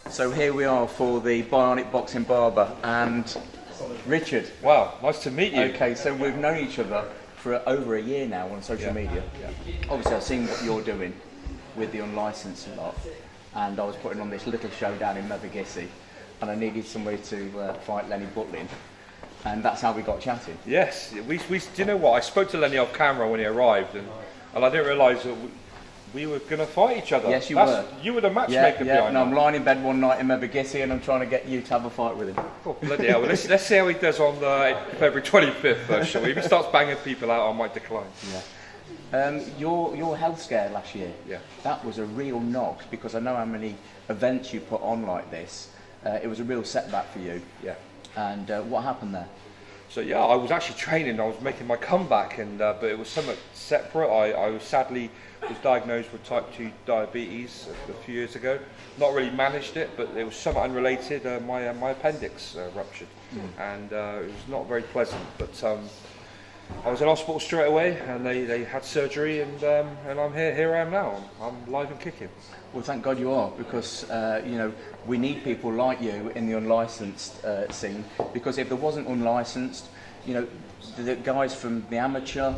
So here we are for the Bionic Boxing Barber and Richard. Wow, nice to meet you. Okay, so we've known each other for over a year now on social media. Obviously I've seen what you're doing with the unlicensed lot, and I was putting on this little show down in Mevagissey, and I needed somebody to fight Lenny Butlin, and that's how we got chatting. Yes, do you know what? I spoke to Lenny off camera when he arrived, and I didn't realise that we were going to fight each other. Yes, you were. You were the matchmaker behind No, I'm lying in bed one night in Mevagissey and I'm trying to get you to have a fight with him. Oh, bloody hell. Well, let's see how he does on February 25th first, shall we? If he starts banging people out, I might decline. Yeah. Your health scare last year, that was a real knock, because I know how many events you put on like this. It was a real setback for you. Yeah. And what happened there? So yeah, I was actually training. I was making my comeback, and but it was somewhat separate. I was sadly diagnosed with type 2 diabetes a few years ago. Not really managed it, but it was somewhat unrelated. My appendix ruptured, and it was not very pleasant. But I was in hospital straight away, and they had surgery, and I'm here. Here I am now. I'm live and kicking. Well, thank God you are, because you know, we need people like you in the unlicensed scene. Because if there wasn't unlicensed, you know, the guys from the amateur,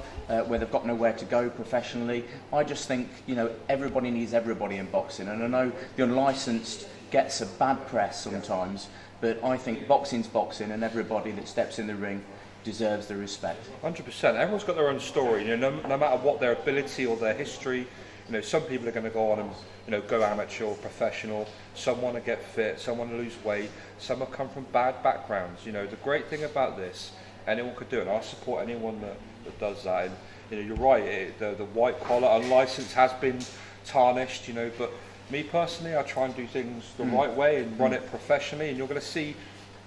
where they've got nowhere to go professionally, I just think, you know, everybody needs everybody in boxing. And I know the unlicensed gets a bad press sometimes, but I think boxing's boxing, and everybody that steps in the ring deserves the respect. 100%. Everyone's got their own story. You know, no matter what their ability or their history. You know, some people are going to go on and, you know, go amateur or professional. Some want to get fit. Some want to lose weight. Some have come from bad backgrounds. You know, the great thing about this, anyone could do it. And I support anyone that does that. And, you know, you're right. The white collar unlicensed has been tarnished. You know, but me personally, I try and do things the right way and run it professionally. And you're going to see.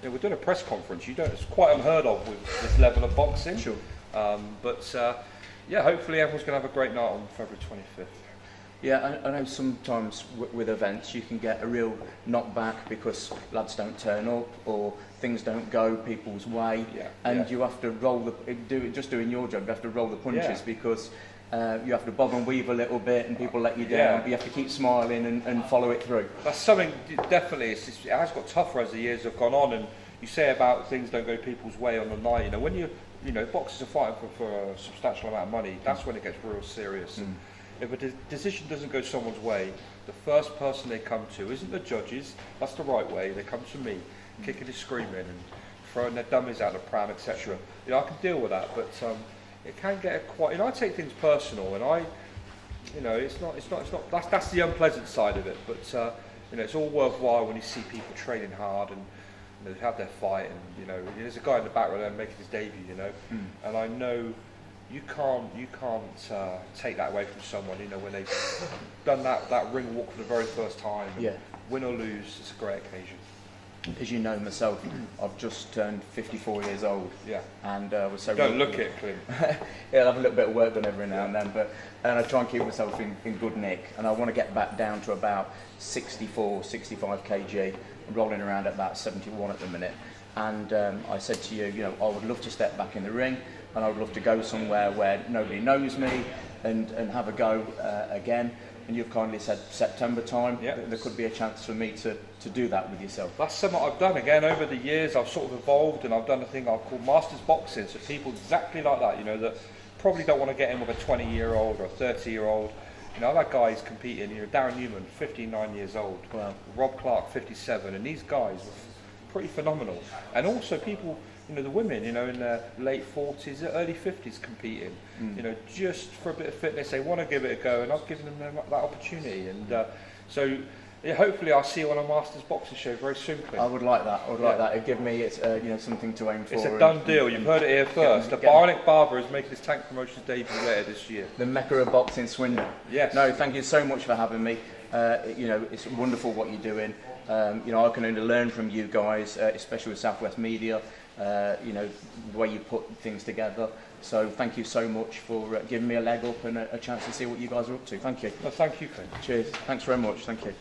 You know, we're doing a press conference. It's quite unheard of with this level of boxing. Sure. Yeah, hopefully everyone's going to have a great night on February 25th. Yeah, I know sometimes with events you can get a real knockback because lads don't turn up or things don't go people's way, and you have to doing your job. You have to roll the punches because you have to bob and weave a little bit, and people let you down. But you have to keep smiling and follow it through. That's something definitely. It has got tougher as the years have gone on, and you say about things don't go people's way on the night. You know, when boxers are fighting for a substantial amount of money, that's when it gets real serious. And if a decision doesn't go someone's way, the first person they come to isn't the judges. That's the right way. They come to me, kicking and screaming and throwing their dummies out the pram, etc. You know, I can deal with that, but it can get quite. You know, I take things personal, and it's not. That's the unpleasant side of it. But you know, it's all worthwhile when you see people training hard and they have their fight, and you know, there's a guy in the back there making his debut. You know, and I know. You can't take that away from someone. You know, when they've done that ring walk for the very first time. Win or lose, it's a great occasion. As you know myself, I've just turned 54 years old. And was so. Don't look it, Clint. I'll have a little bit of work done every now and then, and I try and keep myself in good nick. And I want to get back down to about 64, 65 kg. I'm rolling around at about 71 at the minute. And I said to you, you know, I would love to step back in the ring, and I would love to go somewhere where nobody knows me and have a go again. And you've kindly said September time. There could be a chance for me to do that with yourself. That's something I've done again over the years. I've sort of evolved, and I've done a thing I've called Masters Boxing. So people exactly like that, you know, that probably don't want to get in with a 20-year-old or a 30-year-old. You know, I've had guys competing, you know, Darren Newman, 59 years old. Wow. Rob Clark, 57. And these guys were pretty phenomenal. And also people, you know, the women, you know, in their late 40s, early 50s competing, you know, just for a bit of fitness. They want to give it a go, and I've given them that opportunity. And so hopefully I'll see you on a Masters Boxing show very soon, Clint. I would like that. It'd give me you know, something to aim for. It's a done deal. You've heard it here first. The Bionic Barber is making his Tank Promotions debut later this year. The Mecca of Boxing, Swindon. Yes. No, thank you so much for having me. You know, it's wonderful what you're doing. You know, I can only learn from you guys, especially with Southwest Media. You know, the way you put things together. So thank you so much for giving me a leg up and a chance to see what you guys are up to. Thank you. Well, thank you, Clint. Cheers. Thanks very much. Thank you.